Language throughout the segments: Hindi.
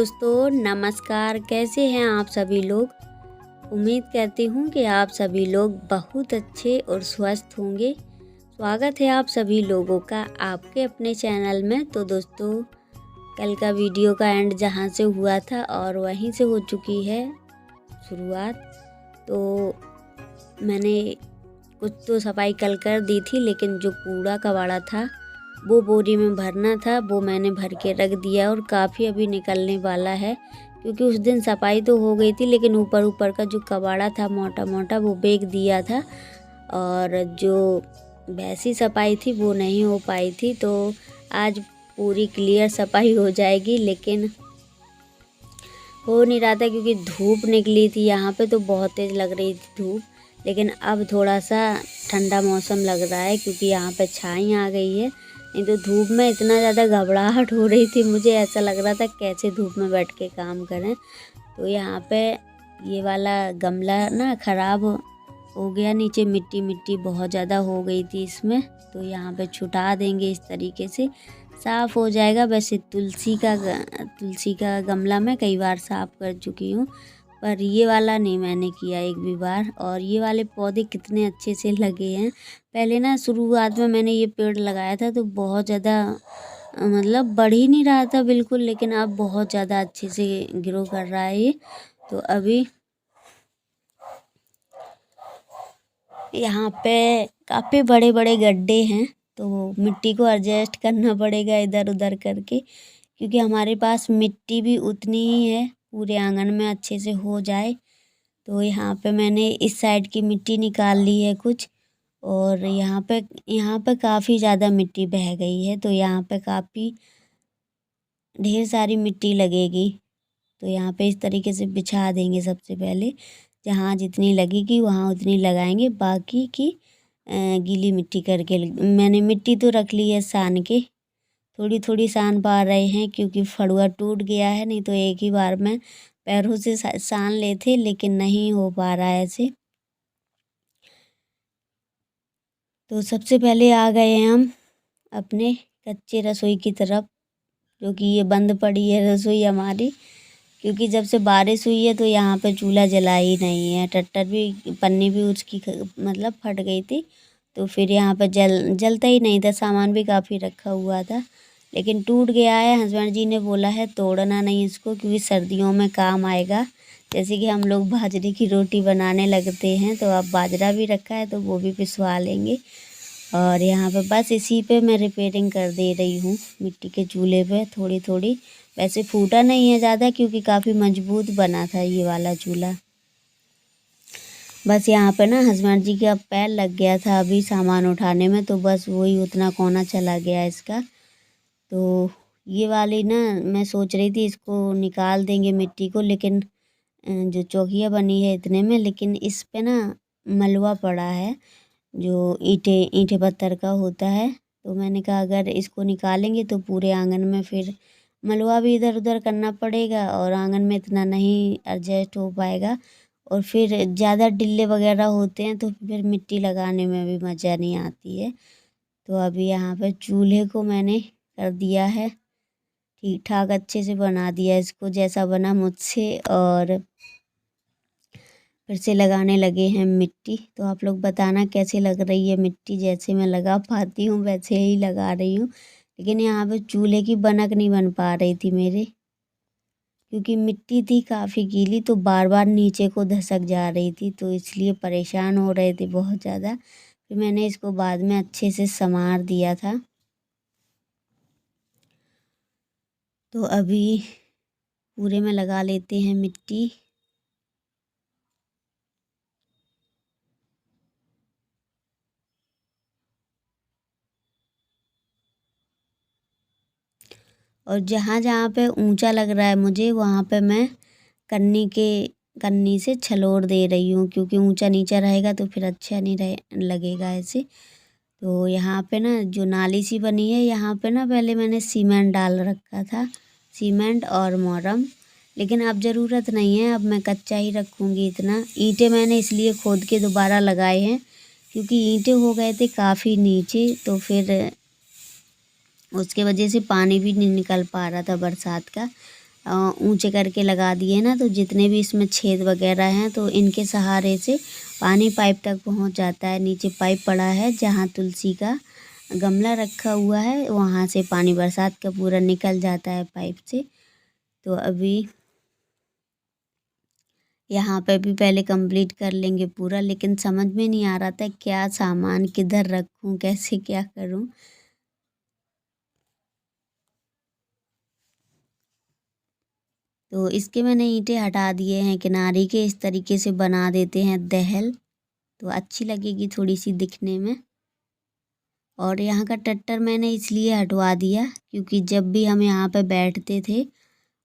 दोस्तों नमस्कार। कैसे हैं आप सभी लोग। उम्मीद करती हूँ कि आप सभी लोग बहुत अच्छे और स्वस्थ होंगे। स्वागत है आप सभी लोगों का आपके अपने चैनल में। तो दोस्तों कल का वीडियो का एंड जहाँ से हुआ था और वहीं से हो चुकी है शुरुआत। तो मैंने कुछ तो सफाई कल कर दी थी, लेकिन जो कूड़ा कबाड़ा था वो बोरी में भरना था, वो मैंने भर के रख दिया और काफ़ी अभी निकलने वाला है। क्योंकि उस दिन सफाई तो हो गई थी, लेकिन ऊपर ऊपर का जो कबाड़ा था मोटा मोटा वो बेच दिया था और जो वैसी सफाई थी वो नहीं हो पाई थी। तो आज पूरी क्लियर सफाई हो जाएगी, लेकिन हो नहीं रहा था क्योंकि धूप निकली थी यहाँ पे, तो बहुत तेज़ लग रही थी धूप। लेकिन अब थोड़ा सा ठंडा मौसम लग रहा है क्योंकि यहाँ पे छाई आ गई है। नहीं तो धूप में इतना ज़्यादा घबराहट हो रही थी, मुझे ऐसा लग रहा था कैसे धूप में बैठ के काम करें। तो यहाँ पे ये वाला गमला ना ख़राब हो गया, नीचे मिट्टी मिट्टी बहुत ज़्यादा हो गई थी इसमें। तो यहाँ पे छुटा देंगे, इस तरीके से साफ़ हो जाएगा। वैसे तुलसी का गमला मैं कई बार साफ़ कर चुकी हूँ, पर ये वाला नहीं मैंने किया एक भी बार। और ये वाले पौधे कितने अच्छे से लगे हैं। पहले ना शुरुआत में मैंने ये पेड़ लगाया था तो बहुत ज़्यादा मतलब बढ़ ही नहीं रहा था बिल्कुल, लेकिन अब बहुत ज़्यादा अच्छे से ग्रो कर रहा है ये। तो अभी यहाँ पे काफ़ी बड़े बड़े गड्ढे हैं, तो मिट्टी को एडजस्ट करना पड़ेगा इधर उधर करके, क्योंकि हमारे पास मिट्टी भी उतनी ही है पूरे आंगन में अच्छे से हो जाए। तो यहाँ पे मैंने इस साइड की मिट्टी निकाल ली है कुछ, और यहाँ पे काफ़ी ज़्यादा मिट्टी बह गई है। तो यहाँ पे काफ़ी ढेर सारी मिट्टी लगेगी। तो यहाँ पे इस तरीके से बिछा देंगे। सबसे पहले जहाँ जितनी लगेगी वहाँ उतनी लगाएंगे, बाकी की गीली मिट्टी करके मैंने मिट्टी तो रख ली है सान के। थोड़ी थोड़ी सान पा रहे हैं क्योंकि फड़ुआ टूट गया है, नहीं तो एक ही बार में पैरों से सान लेते, लेकिन नहीं हो पा रहा है ऐसे। तो सबसे पहले आ गए हैं हम अपने कच्चे रसोई की तरफ, जो कि ये बंद पड़ी है रसोई हमारी, क्योंकि जब से बारिश हुई है तो यहाँ पे चूल्हा जला ही नहीं है। टट्टर भी पन्नी भी उसकी मतलब फट गई थी, तो फिर यहाँ पे जलता ही नहीं था। सामान भी काफ़ी रखा हुआ था, लेकिन टूट गया है। हस्बैंड जी ने बोला है तोड़ना नहीं इसको, क्योंकि सर्दियों में काम आएगा। जैसे कि हम लोग बाजरे की रोटी बनाने लगते हैं, तो अब बाजरा भी रखा है तो वो भी पिसवा लेंगे। और यहाँ पे बस इसी पे मैं रिपेयरिंग कर दे रही हूँ, मिट्टी के चूल्हे पे थोड़ी थोड़ी। वैसे फूटा नहीं है ज़्यादा क्योंकि काफ़ी मजबूत बना था ये वाला चूल्हा। बस यहाँ पे ना हस्बैंड जी का पैर लग गया था अभी सामान उठाने में, तो बस वही उतना कोना चला गया इसका। तो ये वाली ना मैं सोच रही थी इसको निकाल देंगे मिट्टी को, लेकिन जो चौकिया बनी है इतने में, लेकिन इस पे ना मलबा पड़ा है जो ईंटे पत्थर का होता है। तो मैंने कहा अगर इसको निकालेंगे तो पूरे आंगन में फिर मलबा भी इधर उधर करना पड़ेगा और आंगन में इतना नहीं एडजस्ट हो पाएगा। और फिर ज़्यादा डिल्ले वगैरह होते हैं तो फिर मिट्टी लगाने में भी मज़ा नहीं आती है। तो अभी यहाँ पे चूल्हे को मैंने कर दिया है ठीक ठाक, अच्छे से बना दिया इसको जैसा बना मुझसे, और फिर से लगाने लगे हैं मिट्टी। तो आप लोग बताना कैसी लग रही है मिट्टी। जैसे मैं लगा पाती हूँ वैसे ही लगा रही हूँ, लेकिन यहाँ पे चूल्हे की बनक नहीं बन पा रही थी मेरे, क्योंकि मिट्टी थी काफ़ी गीली, तो बार बार नीचे को धसक जा रही थी, तो इसलिए परेशान हो रहे थे बहुत ज़्यादा। फिर मैंने इसको बाद में अच्छे से संवार दिया था। तो अभी पूरे में लगा लेते हैं मिट्टी। और जहाँ जहाँ पे ऊंचा लग रहा है मुझे, वहाँ पे मैं कन्नी से छलोर दे रही हूँ, क्योंकि ऊंचा नीचा रहेगा तो फिर अच्छा नहीं लगेगा ऐसे। तो यहाँ पे ना जो नाली सी बनी है, यहाँ पे ना पहले मैंने सीमेंट डाल रखा था, सीमेंट और मोरम, लेकिन अब ज़रूरत नहीं है, अब मैं कच्चा ही रखूँगी। इतना ईंटें मैंने इसलिए खोद के दोबारा लगाए हैं क्योंकि ईंटें हो गए थे काफ़ी नीचे, तो फिर उसके वजह से पानी भी नहीं निकल पा रहा था बरसात का। ऊंचे करके लगा दिए ना, तो जितने भी इसमें छेद वगैरह हैं तो इनके सहारे से पानी पाइप तक पहुंच जाता है। नीचे पाइप पड़ा है, जहां तुलसी का गमला रखा हुआ है वहां से पानी बरसात का पूरा निकल जाता है पाइप से। तो अभी यहाँ पे भी पहले कंप्लीट कर लेंगे पूरा, लेकिन समझ में नहीं आ रहा था क्या सामान किधर रखूं, कैसे क्या करूं। तो इसके मैंने ईंटें हटा दिए हैं किनारे के, इस तरीके से बना देते हैं दहल, तो अच्छी लगेगी थोड़ी सी दिखने में। और यहाँ का टट्टर मैंने इसलिए हटवा दिया क्योंकि जब भी हम यहाँ पे बैठते थे,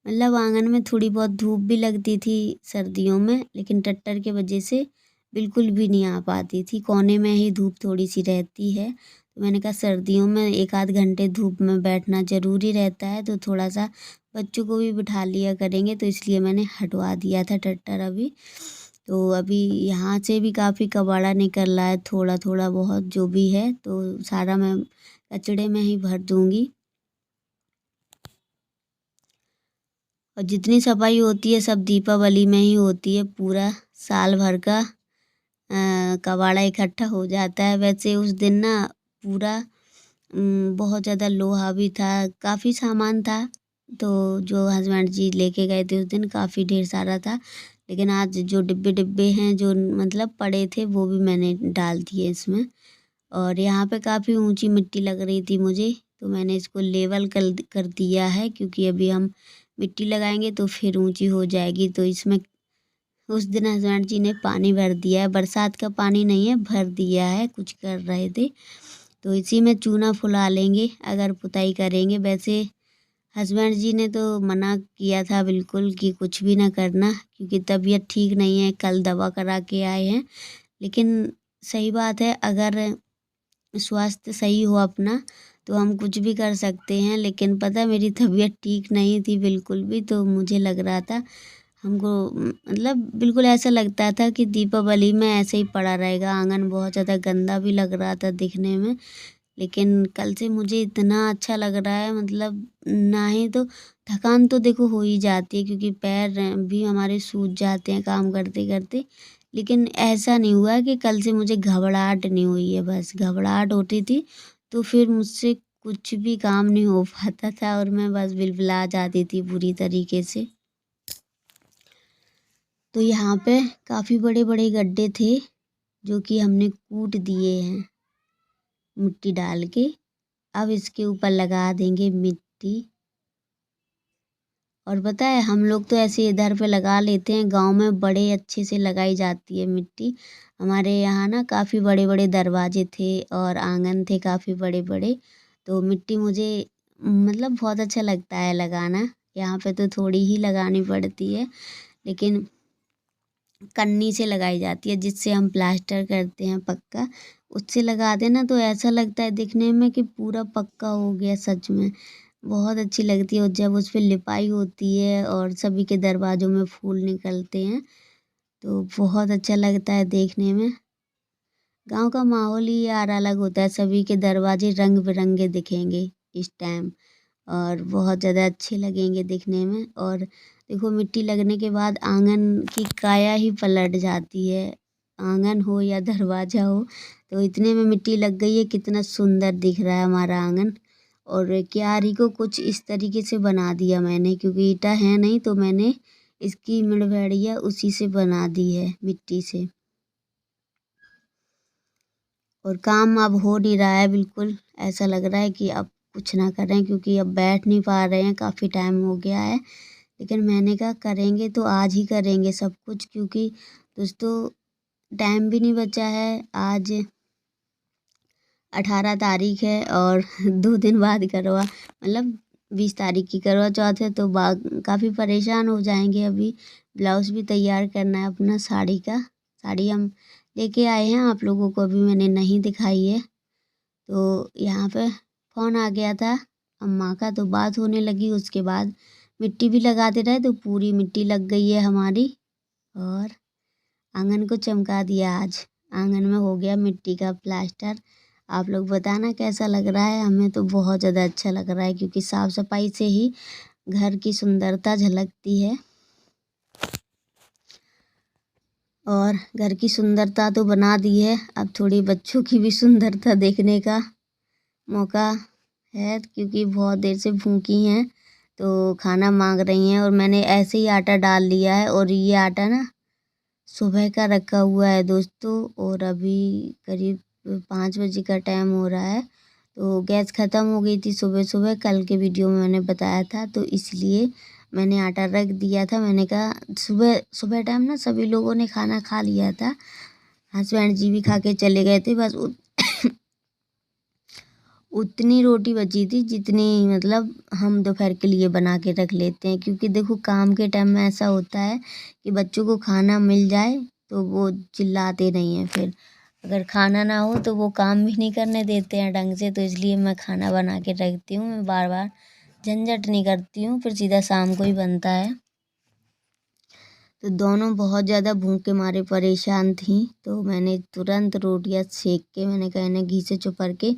मतलब आंगन में थोड़ी बहुत धूप भी लगती थी सर्दियों में, लेकिन टट्टर के वजह से बिल्कुल भी नहीं आ पाती थी। कोने में ही धूप थोड़ी सी रहती है, तो मैंने कहा सर्दियों में 1 आध घंटे धूप में बैठना ज़रूरी रहता है, तो थोड़ा सा बच्चों को भी बिठा लिया करेंगे, तो इसलिए मैंने हटवा दिया था टट्टर अभी। तो अभी यहाँ से भी काफ़ी कबाड़ा निकल रहा है, थोड़ा थोड़ा बहुत जो भी है, तो सारा मैं कचड़े में ही भर दूँगी। और जितनी सफाई होती है सब दीपावली में ही होती है, पूरा साल भर का कबाड़ा इकट्ठा हो जाता है। वैसे उस दिन ना पूरा बहुत ज़्यादा लोहा भी था, काफ़ी सामान था, तो जो हस्बैंड जी लेके गए थे उस दिन काफ़ी ढेर सारा था। लेकिन आज जो डिब्बे डिब्बे हैं जो मतलब पड़े थे वो भी मैंने डाल दिए इसमें। और यहाँ पे काफ़ी ऊंची मिट्टी लग रही थी मुझे, तो मैंने इसको लेवल कर दिया है, क्योंकि अभी हम मिट्टी लगाएंगे तो फिर ऊंची हो जाएगी। तो इसमें उस दिन हस्बैंड जी ने पानी भर दिया है, बरसात का पानी नहीं है, भर दिया है, कुछ कर रहे थे, तो इसी में चूना फुला लेंगे अगर पुताई करेंगे। वैसे हस्बैंड जी ने तो मना किया था बिल्कुल कि कुछ भी ना करना, क्योंकि तबीयत ठीक नहीं है, कल दवा करा के आए हैं। लेकिन सही बात है, अगर स्वास्थ्य सही हो अपना तो हम कुछ भी कर सकते हैं। लेकिन पता है मेरी तबीयत ठीक नहीं थी बिल्कुल भी, तो मुझे लग रहा था हमको, मतलब बिल्कुल ऐसा लगता था कि दीपावली में ऐसे ही पड़ा रहेगा। आंगन बहुत ज़्यादा गंदा भी लग रहा था दिखने में, लेकिन कल से मुझे इतना अच्छा लग रहा है, मतलब ना ही तो थकान तो देखो हो ही जाती है, क्योंकि पैर भी हमारे सूज जाते हैं काम करते करते, लेकिन ऐसा नहीं हुआ कि कल से मुझे घबराहट नहीं हुई है। बस घबराहट होती थी तो फिर मुझसे कुछ भी काम नहीं हो पाता था, और मैं बस बिलबिला जाती थी पूरी तरीके से। तो यहाँ पे काफ़ी बड़े बड़े गड्ढे थे जो कि हमने कूट दिए हैं मिट्टी डाल के। अब इसके ऊपर लगा देंगे मिट्टी। और पता है हम लोग तो ऐसे इधर पे लगा लेते हैं, गांव में बड़े अच्छे से लगाई जाती है मिट्टी। हमारे यहाँ ना काफ़ी बड़े बड़े दरवाजे थे और आंगन थे काफ़ी बड़े बड़े, तो मिट्टी मुझे मतलब बहुत अच्छा लगता है लगाना। यहाँ पे तो थोड़ी ही लगानी पड़ती है, लेकिन कन्नी से लगाई जाती है, जिससे हम प्लास्टर करते हैं पक्का, उससे लगा देना तो ऐसा लगता है दिखने में कि पूरा पक्का हो गया। सच में बहुत अच्छी लगती है, और जब उस पर लिपाई होती है और सभी के दरवाज़ों में फूल निकलते हैं तो बहुत अच्छा लगता है देखने में। गांव का माहौल ही यार अलग होता है, सभी के दरवाजे रंग बिरंगे दिखेंगे इस टाइम, और बहुत ज़्यादा अच्छे लगेंगे दिखने में। और देखो मिट्टी लगने के बाद आंगन की काया ही पलट जाती है, आंगन हो या दरवाज़ा हो। तो इतने में मिट्टी लग गई है, कितना सुंदर दिख रहा है हमारा आंगन। और क्यारी को कुछ इस तरीके से बना दिया मैंने, क्योंकि ईंटा है नहीं, तो मैंने इसकी मिड़भेड़िया उसी से बना दी है मिट्टी से। और काम अब हो नहीं रहा है बिल्कुल, ऐसा लग रहा है कि अब कुछ ना करें, क्योंकि अब बैठ नहीं पा रहे हैं, काफ़ी टाइम हो गया है। लेकिन मैंने कहा करेंगे तो आज ही करेंगे सब कुछ, क्योंकि दोस्तों टाइम भी नहीं बचा है। आज 18 तारीख है और 2 दिन बाद करवा, मतलब 20 तारीख की करवा चौथ है, तो काफ़ी परेशान हो जाएंगे। अभी ब्लाउज़ भी तैयार करना है अपना साड़ी का, साड़ी हम लेके आए हैं, आप लोगों को अभी मैंने नहीं दिखाई है। तो यहाँ पे फ़ोन आ गया था अम्मा का, तो बात होने लगी, उसके बाद मिट्टी भी लगाते रहे, तो पूरी मिट्टी लग गई है हमारी, और आंगन को चमका दिया। आज आंगन में हो गया मिट्टी का प्लास्टर। आप लोग बताना कैसा लग रहा है, हमें तो बहुत ज़्यादा अच्छा लग रहा है, क्योंकि साफ़ सफाई से ही घर की सुंदरता झलकती है। और घर की सुंदरता तो बना दी है, अब थोड़ी बच्चों की भी सुंदरता देखने का मौका है, क्योंकि बहुत देर से भूखी हैं तो खाना मांग रही हैं। और मैंने ऐसे ही आटा डाल लिया है, और ये आटा ना सुबह का रखा हुआ है दोस्तों, और अभी करीब 5 बजे का टाइम हो रहा है। तो गैस ख़त्म हो गई थी सुबह सुबह, कल के वीडियो में मैंने बताया था, तो इसलिए मैंने आटा रख दिया था। मैंने कहा सुबह सुबह टाइम ना सभी लोगों ने खाना खा लिया था, हस्बैंड जी भी खा के चले गए थे। बस उतनी रोटी बची थी जितनी मतलब हम दोपहर के लिए बना के रख लेते हैं, क्योंकि देखो काम के टाइम में ऐसा होता है कि बच्चों को खाना मिल जाए तो वो चिल्लाते नहीं हैं, फिर अगर खाना ना हो तो वो काम भी नहीं करने देते हैं ढंग से। तो इसलिए मैं खाना बना के रखती हूँ, मैं बार बार झंझट नहीं करती हूँ, फिर सीधा शाम को ही बनता है। तो दोनों बहुत ज़्यादा भूख के मारे परेशान थी, तो मैंने तुरंत रोटियां सेक के मैंने कहा इन्हें घी से चुपर के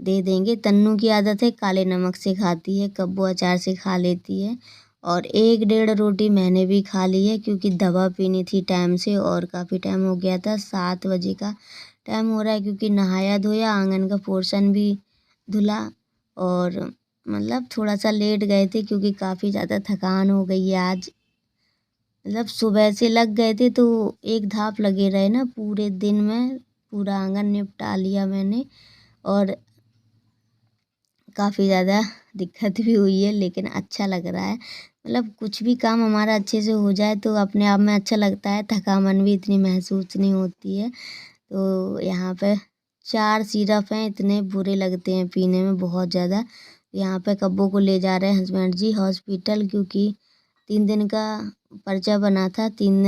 दे देंगे। तन्नू की आदत है काले नमक से खाती है, कब्बू अचार से खा लेती है। और 1-1.5 रोटी मैंने भी खा ली है, क्योंकि दवा पीनी थी टाइम से, और काफ़ी टाइम हो गया था, 7 बजे का टाइम हो रहा है। क्योंकि नहाया धोया, आंगन का पोर्शन भी धुला, और मतलब थोड़ा सा लेट गए थे क्योंकि काफ़ी ज़्यादा थकान हो गई है आज। मतलब सुबह से लग गए थे तो एक धाप लगे रहे ना पूरे दिन में, पूरा आंगन निपटा लिया मैंने। और काफ़ी ज़्यादा दिक्कत भी हुई है, लेकिन अच्छा लग रहा है। मतलब कुछ भी काम हमारा अच्छे से हो जाए तो अपने आप में अच्छा लगता है, थकान भी इतनी महसूस नहीं होती है। तो यहाँ पे 4 सिरप हैं, इतने बुरे लगते हैं पीने में बहुत ज़्यादा। यहाँ पे कब्बो को ले जा रहे हैं हस्बैंड जी हॉस्पिटल, क्योंकि 3 दिन का पर्चा बना था। 3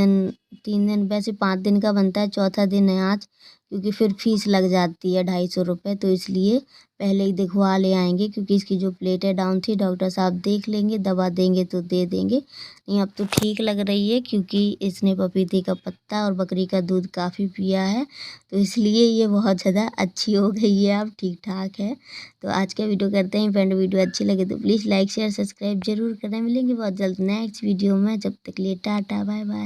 दिन वैसे 5 दिन का बनता है, चौथा दिन है आज, क्योंकि फिर फीस लग जाती है 250 रुपये। तो इसलिए पहले ही दिखवा ले आएंगे, क्योंकि इसकी जो प्लेटें डाउन थी डॉक्टर साहब देख लेंगे, दवा देंगे तो दे देंगे। नहीं अब तो ठीक लग रही है, क्योंकि इसने पपीते का पत्ता और बकरी का दूध काफ़ी पिया है, तो इसलिए ये बहुत ज़्यादा अच्छी हो गई है, अब ठीक ठाक है। तो आज का वीडियो करते हैं फ्रेंड, वीडियो अच्छी लगे तो प्लीज़ लाइक शेयर सब्सक्राइब जरूर करें। मिलेंगे बहुत जल्द नेक्स्ट वीडियो में, जब तक लिए टाटा बाय बाय।